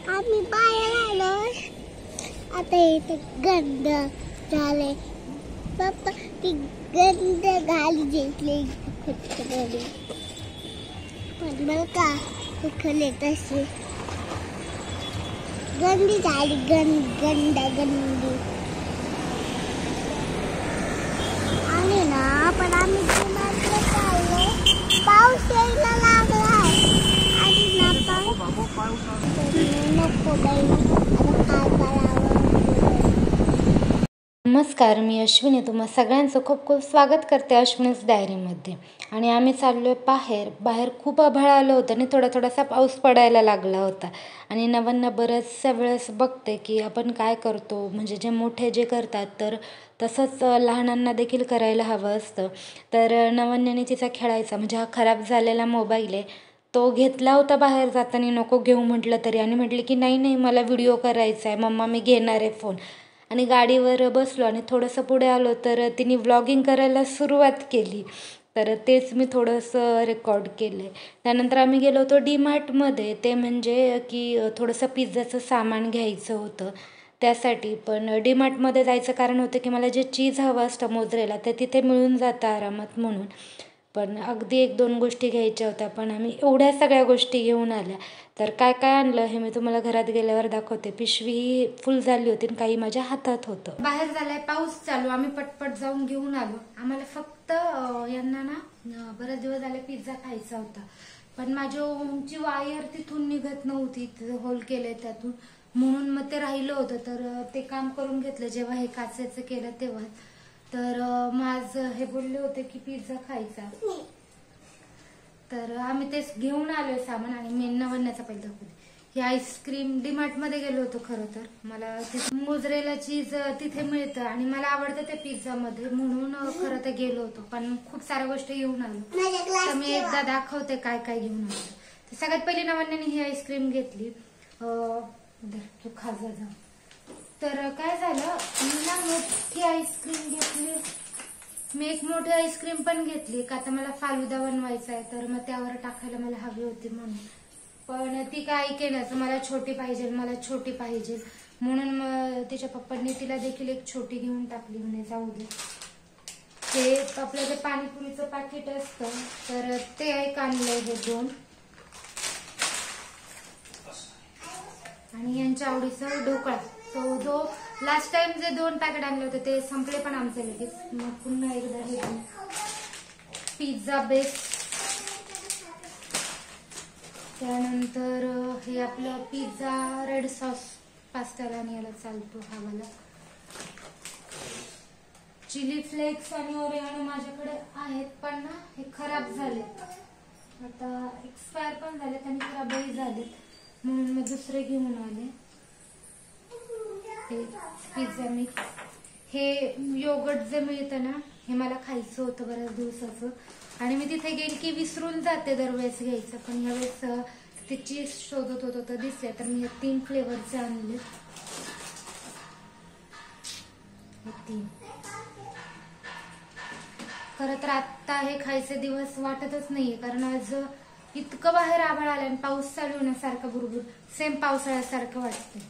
आम्ही बाहेर आलो आता इथे गंध झाले पप्पा ती गंध घाली घेतली खुटखुटली पण मला का खुटखुटले तशी गंदी झाली गंदी आणि ना पण आम्ही मात्र चाललो पाऊस यायला लागला आणि ना नको बाई आता काय करावं. नमस्कार, मी अश्विनी. तुम्हा सगळ्यांचं खूप खूप स्वागत करते अश्विनीज डायरीमध्ये. आणि आम्ही चाललो आहे बाहेर खूप आभाळ आलं होतं आणि थोडासा पाऊस पडायला लागला होता. आणि नवांना बऱ्याचशा वेळेस बघते की आपण काय करतो, म्हणजे जे मोठे जे करतात तर तसंच लहानांना देखील करायला हवं असतं. तर नवन्याने तिचा खेळायचा म्हणजे हा खराब झालेला मोबाईल आहे तो घेतला होता बाहेर जाताना, नको घेऊ म्हटलं तरी, आणि म्हटले की नाही मला व्हिडिओ करायचा आहे मम्मा, मी घेणार आहे फोन. आणि गाडीवर बसलो आणि थोडंसं पुढे आलो तर तिने व्लॉगिंग करायला सुरुवात केली. तर तेच मी थोडंसं रेकॉर्ड केलं आहे. त्यानंतर आम्ही गेलो होतो डीमार्टमध्ये, ते म्हणजे की थोडंसं पिझ्झाचं सामान घ्यायचं होतं त्यासाठी. पण डीमार्टमध्ये जायचं कारण होतं की मला जे चीज हवं असतं मोजरेला ते तिथे मिळून जातं आरामात म्हणून. पण अगदी 1-2 गोष्टी घ्यायच्या होत्या, पण आम्ही एवढ्या सगळ्या गोष्टी घेऊन आल्या. तर काय आणलं हे मी तुम्हाला घरात गेल्यावर दाखवते. पिशवी फुल झाली होती आणि काही माझ्या हातात होतं. बाहेर झालाय पाऊस चालू, आम्ही पटपट जाऊन घेऊन आलो. आम्हाला फक्त यांना ना बरेच दिवस झाले पिझ्झा खायचा होता, पण माझी ओमची वायर तिथून निघत नव्हती, होल केले त्यातून, म्हणून मग ते राहिलं होतं. तर ते काम करून घेतलं जेव्हा हे काचेचं केलं तेव्हा. तर माझं हे बोलले होते की पिझ्झा खायचा, तर आम्ही तेच घेऊन आलोय सामान. आणि मी नवन्याचा पहिला दाखवते. ही आईस्क्रीम डीमार्ट मध्ये गेलो होतो. खरं तर मला मोजरेला चीज तिथे मिळतं आणि मला आवडतं ते पिझ्झा मध्ये, म्हणून खरं तर गेलो होतो. पण खूप साऱ्या गोष्टी घेऊन आलो, तर मी एकदा दाखवते काय घेऊन आलो. तर सगळ्यात पहिली नवन्याने ही आईस्क्रीम घेतली. तू खाजा जा. तर काय झालं, मी ना मोठी आईस्क्रीम घेतली. मी एक मोठी आईस्क्रीम पण घेतली का आता मला फालुदा बनवायचा आहे, तर मग त्यावर टाकायला मला हवी होती म्हणून. पण ती काय केलं, मला छोटी पाहिजे म्हणून मग तिच्या पप्पांनी तिला देखील एक छोटी घेऊन टाकली. म्हणे जाऊ दे. ते आपलं जे पाणीपुरीचं पॅकेट असतं तर ते एक आणलंय हे 2. आणि यांच्या आवडीचं ढोकळा, तो जो लास्ट टाइम जे 2 पॅकेट आणले होते ते संपले पण आमचे लगेच. मग पुन्हा एकदा हे पिझ्झा बेस. त्यानंतर हे आपलं पिझ्झा रेड सॉस पास्ताला आणि याला चालतो हा वाला. चिली फ्लेक्स आणि ओरिगानो माझ्याकडे आहेत, पण ना हे खराब झाले, आता एक्सपायर पण झालेत आणि खराबही झालेत, म्हणून मी दुसरे घेऊन आले. हे पिझ्झा मिक्स, हे योगर्ट जे मिळतं ना हे मला खायचं होतं बऱ्याच दिवसाचं, आणि मी तिथे गेली की विसरून जाते दरवेळेस घ्यायचं. पण यावेळेस ते चीज शोधत होतो तर दिसले, तर मी 3 फ्लेवरचे आणले. हे 3. खरं तर आता हे खायचे दिवस वाटतच नाहीये, कारण आज इतकं बाहेर आभाळ आलं आणि पाऊस चालू होण्यासारखं बुरबुर, सेम पावसाळ्यासारखं वाटतंय.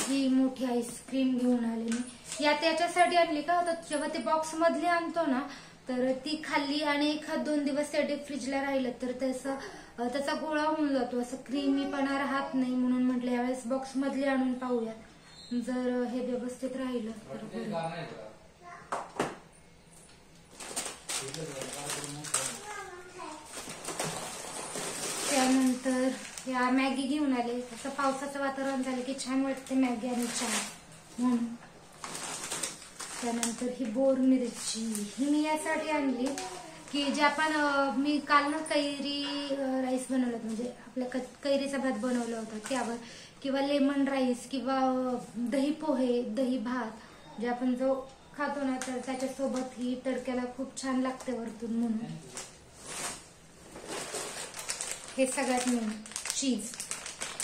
ही मोठी आईस्क्रीम घेऊन आले मी. त्याच्यासाठी आणली का होतं, जेव्हा ते बॉक्स मधली आणतो ना तर ती खाल्ली आणि 1-2 दिवस त्या डीप फ्रीजला राहिलं तर त्याचा गोळा होऊन जातो, असं क्रीमीपणा राहत नाही. म्हणून म्हटलं यावेळेस बॉक्स मधली आणून पाहूया, जर हे व्यवस्थित राहिलं तर. त्यानंतर या मॅगी घेऊन आले. तसं पावसाचं वातावरण झालं की छान वाटते मॅगी आणि चहा म्हणून. त्यानंतर ही बोर मिरची ही मी यासाठी आणली की जे आपण मी काल ना कैरी राईस बनवलं, म्हणजे आपल्या कैरीचा भात बनवला होता त्यावर, किंवा लेमन राईस किंवा दही पोहे, दही भात जे आपण जो खातो ना, तर त्याच्यासोबत ही तडक्याला खूप छान लागते वरतून म्हणून. हे सगळ्यात मेन चीज,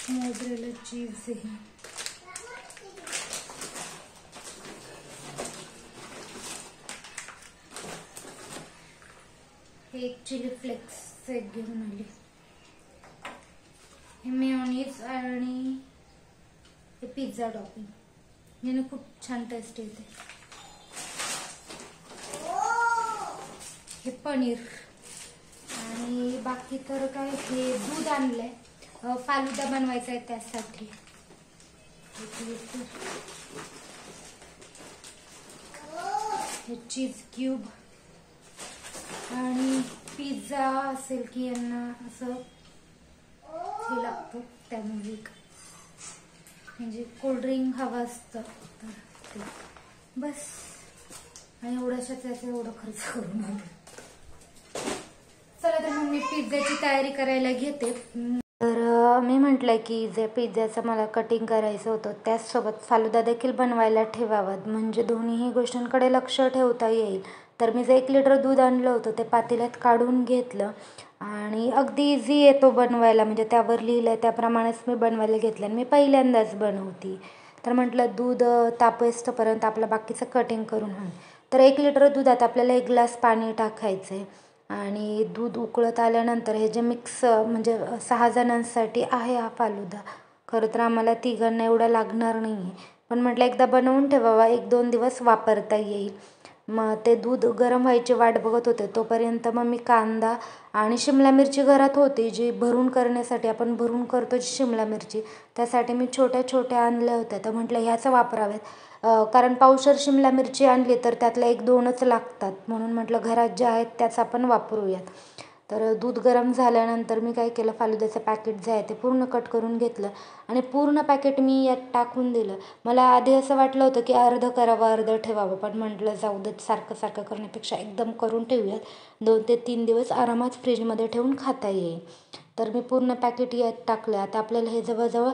मोझरेला चीज. हे एक चिली फ्लेक्स एक घेऊन आले. हे मेयोनीज आणि हे पिझ्झा टॉपिंग याने खूप छान टेस्ट येते. हे पनीर आणि बाकी तर काय, हे दूध आणलंय, फालुदा बनवायचा आहे त्यासाठी. हे चीज क्यूब आणि पिझ्झा असेल की यांना असं हे लागतं, त्यामुळे म्हणजे कोल्ड्रिंक हवं असतं तर ते बस. आणि एवढ्याशाच याचं एवढं खर्च करून आले. चला तर मग मी पिझ्झाची तयारी करायला घेते. तर मी म्हटलं की जे पिझ्झाचं मला कटिंग करायचं होतं त्याचसोबत फालुदा देखील बनवायला ठेवावं, म्हणजे दोन्हीही गोष्टींकडे लक्ष ठेवता येईल. तर मी जे 1 लिटर दूध आणलं होतं ते पातेल्यात काढून घेतलं आणि अगदी इझी येतो बनवायला, म्हणजे त्यावर लिहिलं आहे त्याप्रमाणेच मी बनवायला घेतलं. आणि मी पहिल्यांदाच बनवते, तर म्हटलं दूध तापेस्तोपर्यंत आपलं बाकीचं कटिंग करून होईल. तर 1 लिटर दुधात आपल्याला 1 ग्लास पाणी टाकायचं आहे आणि दूध उकळत आल्यानंतर हे जे मिक्स, म्हणजे 6 जणांसाठी आहे हा फालुदा. खरं तर आम्हाला 3घांना एवढा लागणार नाही आहे, पण म्हटलं एकदा बनवून ठेवावा, 1-2 दिवस वापरता येईल. मग ते दूध गरम व्हायची वाट बघत होते, तोपर्यंत मग मी कांदा आणि शिमला मिरची घरात होती जी भरून करण्यासाठी आपण भरून करतो जी शिमला मिरची, त्यासाठी मी छोट्या छोट्या आणल्या होत्या. तर म्हटलं ह्याच वापराव्यात, कारण पावशेर शिमला मिरची आणली तर त्यातल्या 1-2च लागतात, म्हणून म्हटलं घरात ज्या आहेत त्याच आपण वापरूयात. तर दूध गरम झाल्यानंतर मी काय केलं, फालुद्याचं पॅकेट जे आहे ते पूर्ण कट करून घेतलं आणि पूर्ण पॅकेट मी यात टाकून दिलं. मला आधी असं वाटलं होतं की अर्धं करावं अर्धं ठेवावं, पण म्हटलं जाऊ देत, सारखं सारखं करण्यापेक्षा एकदम करून ठेवूयात, 2 ते 3 दिवस आरामात फ्रीजमध्ये ठेवून खाता येईल. तर मी पूर्ण पॅकेट यात टाकलं. आता आपल्याला हे जवळजवळ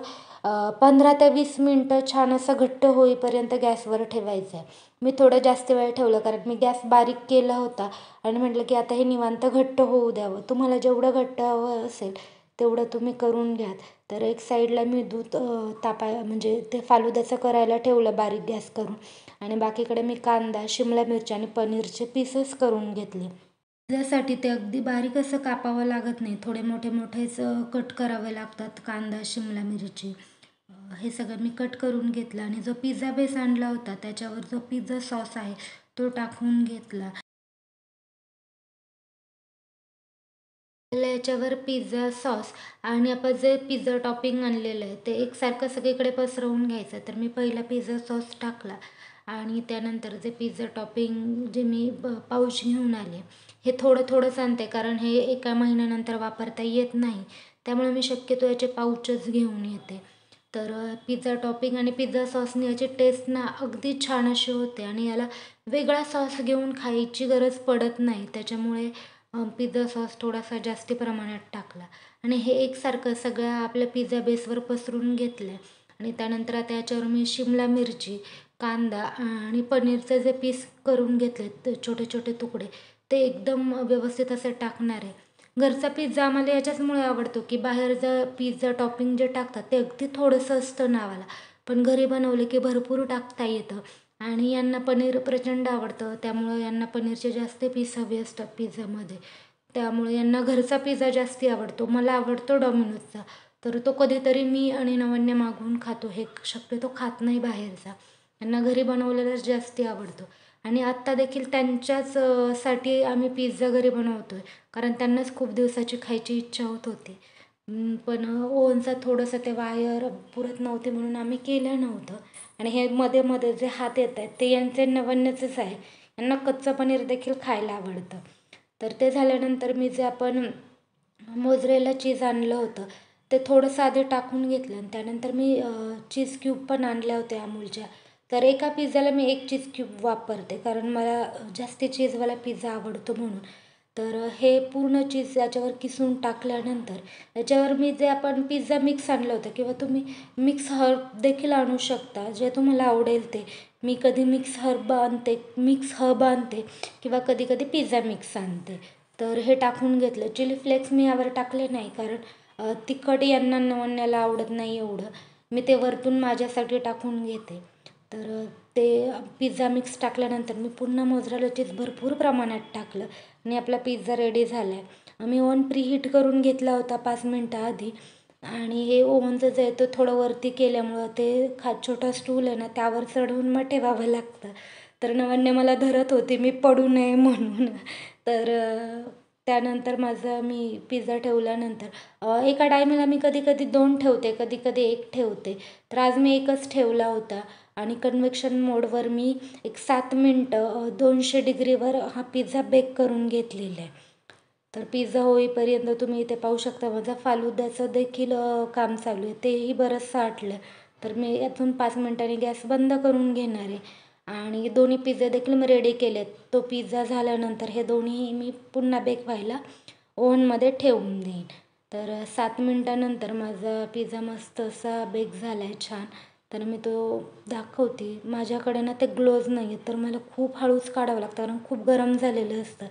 15 ते 20 मिनटं छान असं घट्ट होईपर्यंत गॅसवर ठेवायचं आहे. मी थोडं जास्त वेळ ठेवलं कारण मी गॅस बारीक केला होता आणि म्हटलं की आता हे निवांत घट्ट होऊ द्यावं. तुम्हाला जेवढं घट्ट हवं असेल तेवढं तुम्ही करून घ्या. तर एक साईडला मी दूध म्हणजे ते फालुद्याचं करायला ठेवलं बारीक गॅस करून, आणि बाकीकडे मी कांदा, शिमला मिरची आणि पनीरचे पीसेस करून घेतले. त्यासाठी ते अगदी बारीक असं कापावं लागत नाही, थोडे मोठे मोठेच कट करावे लागतात कांदा, शिमला मिरची. हे सगळं मी कट करून घेतलं आणि जो पिझ्झा बेस आणला होता त्याच्यावर जो पिझ्झा सॉस आहे तो टाकून घेतला. याच्यावर पिझ्झा सॉस आणि आपण जे पिझ्झा टॉपिंग आणलेलं आहे ते एकसारखं सगळीकडे पसरवून घ्यायचं. तर मी पहिला पिझ्झा सॉस टाकला आणि त्यानंतर जे पिझ्झा टॉपिंग जे मी पाऊच घेऊन आले, हे थोडं थोडंच आणते कारण हे एका महिन्यानंतर वापरता येत नाही, त्यामुळे मी शक्यतो याचे पाऊचच घेऊन येते. तर पिझ्झा टॉपिंग आणि पिझ्झा सॉसने याची टेस्ट ना अगदी छान अशी होते आणि याला वेगळा सॉस घेऊन खायची गरज पडत नाही, त्याच्यामुळे पिझ्झा सॉस थोडासा जास्ती प्रमाणात टाकला आणि हे एकसारखं सगळ्या आपल्या पिझ्झा बेसवर पसरून घेतलं आहे. आणि त्यानंतर आता याच्यावर मी शिमला मिरची, कांदा आणि पनीरचे जे पीस करून घेतले छोटे छोटे तुकडे, ते एकदम व्यवस्थित असं टाकणार आहे. घरचा पिझ्झा आम्हाला याच्याचमुळे आवडतो की बाहेरचं पिझ्झा टॉपिंग जे टाकतात ते अगदी थोडंसं असतं नावाला, पण घरी बनवले की भरपूर टाकता येतं. आणि यांना पनीर प्रचंड आवडतं, त्यामुळं यांना पनीरचे जास्त पीस हवे असतात पिझ्झामध्ये, त्यामुळे यांना घरचा पिझ्झा जास्ती आवडतो. मला आवडतो डॉमिनोजचा, तर तो कधीतरी मी आणि नवन्य मागवून खातो. हे शक्यतो खात नाही बाहेरचा, यांना घरी बनवलेलाच जास्ती आवडतो. आणि आत्ता देखील त्यांच्याच साठी आम्ही पिझ्झा घरी बनवतो आहे, कारण त्यांनाच खूप दिवसाची खायची इच्छा होत होती. पण ओव्हनचा थोडंसं ते वायर पुरत नव्हते म्हणून आम्ही केलं नव्हतं. आणि हे मध्ये मध्ये जे हात येत आहेत ते यांचे नवन्याचेच आहे, यांना कच्चं पनीर देखील खायला आवडतं. तर ते झाल्यानंतर मी जे आपण मोझरेला चीज आणलं होतं ते थोडंसं आधी टाकून घेतलं आणि त्यानंतर मी चीज क्यूब पण आणल्या होत्या अमूलच्या. तर एका पिझ्झाला मी 1 चीज क्यूब वापरते कारण मला जास्ती चीजवाला पिझ्झा आवडतो म्हणून. तर हे पूर्ण चीज याच्यावर किसून टाकल्यानंतर याच्यावर मी जे आपण पिझ्झा मिक्स आणलं होतं किंवा तुम्ही मिक्स हर्ब देखील आणू शकता जे तुम्हाला आवडेल ते. मी कधी मिक्स हर्ब आणते किंवा कधी कधी पिझ्झा मिक्स आणते. तर हे टाकून घेतलं. चिली फ्लेक्स मी यावर टाकले नाही कारण तिखट यांना नवन्याला आवडत नाही एवढं. मी ते वरतून माझ्यासाठी टाकून घेते. तर ते पिझ्झा मिक्स टाकल्यानंतर मी पुन्हा मोझरेला चीज भरपूर प्रमाणात टाकलं आणि आपला पिझ्झा रेडी झाला आहे. मी ओव्हन प्रीहीट करून घेतला होता 5 मिनटं आधी आणि हे ओव्हनचं जे आहे ते थोडं वरती केल्यामुळं ते छोटा स्टूल आहे ना त्यावर चढवून मग ठेवावं लागतं. तर नवन्या मला धरत होती मी पडू नये म्हणून. तर त्यानंतर मी पिझ्झा ठेवल्यानंतर एका टायमाला मी कधी कधी 2 ठेवते, कधी कधी 1 ठेवते. तर आज मी 1च ठेवला होता आणि कन्व्हेक्शन मोडवर मी एक 7 मिनटं 200 डिग्रीवर हा पिझ्झा बेक करून घेतलेला आहे. तर पिझ्झा होईपर्यंत तुम्ही इथे पाहू शकता माझा फालुद्याचं देखील काम चालू आहे. तेही बरंचसं आटलं. तर मी यातून 5 मिनटांनी गॅस बंद करून घेणार आहे आणि दोन्ही पिझ्झा देखील मी रेडी केलेत. तो पिझ्झा झाल्यानंतर हे दोन्ही मी पुन्हा बेक व्हायला ओव्हनमध्ये ठेवून देईन. तर 7 मिनटानंतर माझा पिझ्झा मस्त असा बेक झाला आहे छान. तर मी तो दाखवते. माझ्याकडे ना ते ग्लोव्ज नाही आहेत तर मला खूप हळूच काढावं लागतं कारण खूप गरम झालेलं असतं.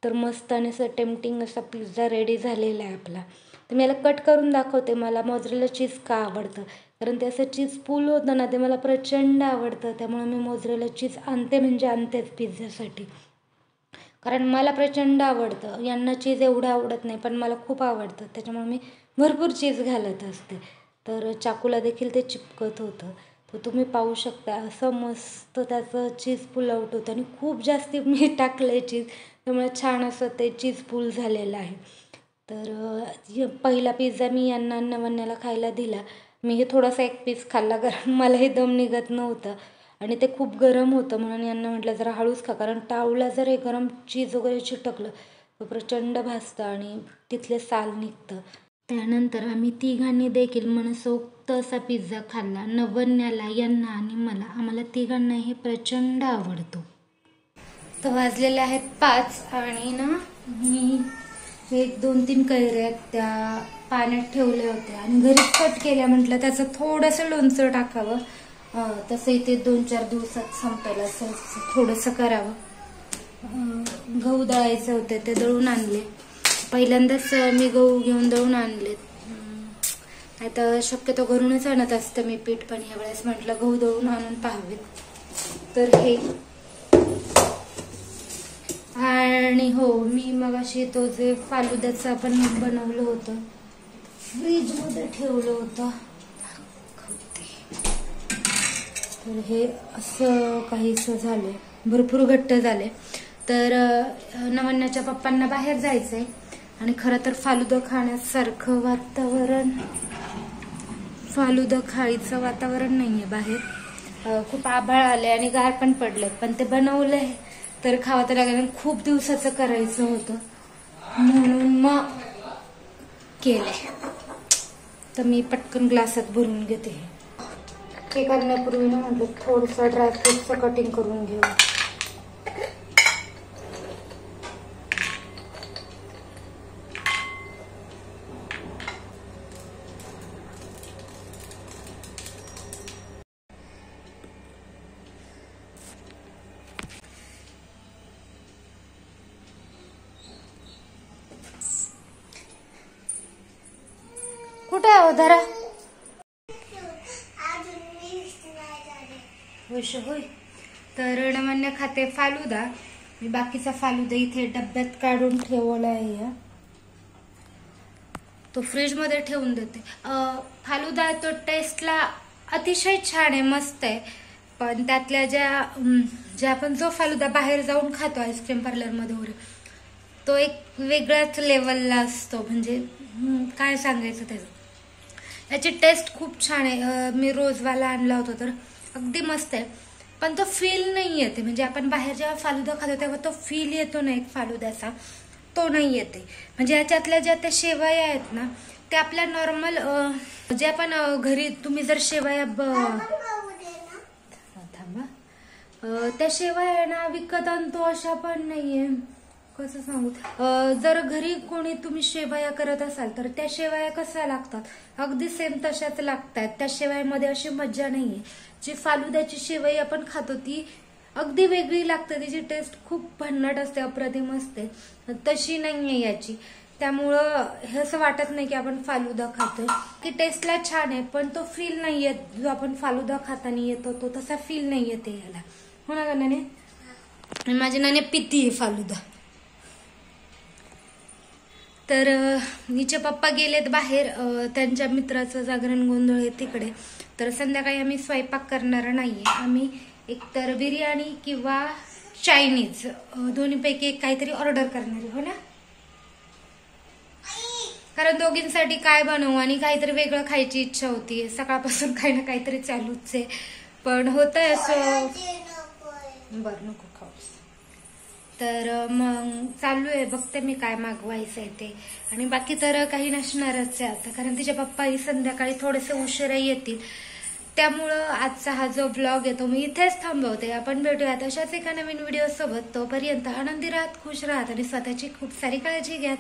तर मस्त आणि असं टेम्पटिंग असा पिझ्झा रेडी झालेला आहे आपला. तर मी याला कट करून दाखवते. मला मोझरेला चीज का आवडतं कारण ते असं चीज पूल होतं ना ते मला प्रचंड आवडतं. त्यामुळे मी मोझरेला चीज आणते म्हणजे आणतेच पिझ्झ्यासाठी कारण मला प्रचंड आवडतं. यांना चीज एवढं आवडत नाही पण मला खूप आवडतं त्याच्यामुळे मी भरपूर चीज घालत असते. तर चाकूला देखील ते चिपकत होतं. तर तुम्ही पाहू शकता असं मस्त त्याचं चीज पूल आउट होतं आणि खूप जास्ती मी टाकलं आहे चीज त्यामुळे छान असं ते चीज पूल झालेलं आहे. तर पहिला पिझ्झा मी यांना नवन्याला खायला दिला. मी हे थोडासा 1 पीस खाल्ला कारण मलाही दम निघत नव्हतं आणि ते खूप गरम होतं म्हणून यांना म्हटलं जरा हळूच खा कारण टाळूला जर हे गरम चीज वगैरे चिटकलं तर प्रचंड भाजतं आणि तिथले साल निघतं. त्यानंतर आम्ही तिघांनी देखील मनसोक्त असा पिझ्झा खाल्ला. नवन्याला, यांना आणि आम्हाला तिघांनाही प्रचंड आवडतो. तर वाजलेले आहेत 5 आणि ना मी 1, 2, 3 कैऱ्या त्या पाण्यात ठेवल्या होत्या आणि घरीच कट केल्या. म्हटलं त्याचं थोडंसं लोणचं टाकावं. तसं इथे 2-4 दिवसात संपेल असं थोडंसं करावं. गहू दळायचे होते ते दळून आणले. पहिल्यांदाच मी गहू घेऊन दळून आणले. आता शक्यतो घरूनच आणत असतं मी पीठ पण यावेळेस म्हटलं गहू दळून आणून पाहावेत. तर हे आणि हो मी मगाशी तो जे फालुद्याचं आपण बनवलं होतं फ्रीजमध्ये ठेवलं होतं तर हे असं काहीसं झालंय. भरपूर घट्ट झाले. तर नवन्याच्या पप्पांना बाहेर जायचंय आणि खरं तर फालुदा खाण्यासारखं वातावरण फालुदा खायचं वातावरण नाहीये बाहेर. खूप आभाळ आले आणि गार पण पडले पण ते बनवलंय तर खावं तर लागेल. खूप दिवसाचं करायचं होतं म्हणून मग केलंय. तर मी पटकन ग्लासात भरून घेते. हे करण्यापूर्वी ना म्हटलं थोडंसं ड्रायफ्रूटचं कटिंग करून घेऊ. कुठे आहे धरा होय. तर नवन्या खाते फालुदा. मी बाकीचा फालुदा इथे डब्यात काढून ठेवला आहे. तो फ्रीज मध्ये ठेवून देते. फालुदा तो टेस्टला अतिशय छान आहे, मस्त आहे. पण त्यातल्या ज्या आपण जो फालुदा बाहेर जाऊन खातो आईस्क्रीम पार्लर मध्ये वगैरे तो एक वेगळ्याच लेवलला असतो. म्हणजे काय सांगायचं त्याचं. याची टेस्ट खूप छान आहे. मी रोजवाला आणला होता तर अगदी मस्त आहे. पण तो फील नाही येते. म्हणजे आपण बाहेर जेव्हा फालुदा खातो तेव्हा तो फील येतो ना एक फालुद्याचा तो नाही येते. म्हणजे याच्यातल्या ज्या त्या शेवया आहेत ना त्या आपल्या नॉर्मल जे आपण घरी तुम्ही जर शेवया थांबा त्या शेवया ना विकत आणतो अशा पण नाहीये. कसं सांगू, जर घरी कोणी तुम्ही शेवया करत असाल तर त्या शेवया कशा लागतात अगदी सेम तशाच लागतात. त्या शेवयामध्ये अशी मज्जा नाहीये. जी फालुद्याची शेवई आपण खातो ती अगदी वेगळी लागते. तिची टेस्ट खूप भन्नाट असते, अप्रतिम असते. तशी नाहीये याची. त्यामुळं हे असं वाटत नाही की आपण फालुदा खातोय. की टेस्टला छान आहे पण तो फील नाही येत जो आपण फालुदा खाताना येतो तो तसा फील नाही येते याला. हो ना नाने? माझे नाने पिती आहे फालुदा. तर हिचे पप्पा गेलेत बाहेर, त्यांच्या मित्राचं जागरण गोंधळ आहे तिकडे. तर संध्याकाळी आम्ही स्वयंपाक करणार नाहीये. आम्ही एकतर बिर्याणी किंवा चायनीज दोन्हीपैकी एक काहीतरी ऑर्डर करणार आहे. हो ना? कारण दोघींसाठी काय बनवू आणि काहीतरी वेगळं खायची इच्छा होती. सकाळपासून काही ना काहीतरी चालूच आहे. पण होतंय असं बरं नको खाऊस. तर मग चालू आहे, बघते मी काय मागवायचं आहे ते. आणि बाकी तर काही नसणारच आहे आता, कारण तिच्या पप्पाही संध्याकाळी थोडेसे उशिरा येतील. त्यामुळं आजचा हा जो ब्लॉग आहे तो मी इथेच थांबवते. आपण भेटूयात अशाच एका नवीन व्हिडिओ सोबत. तोपर्यंत आनंदी राहत, खुश राहत आणि स्वतःची खूप सारी काळजी घ्या.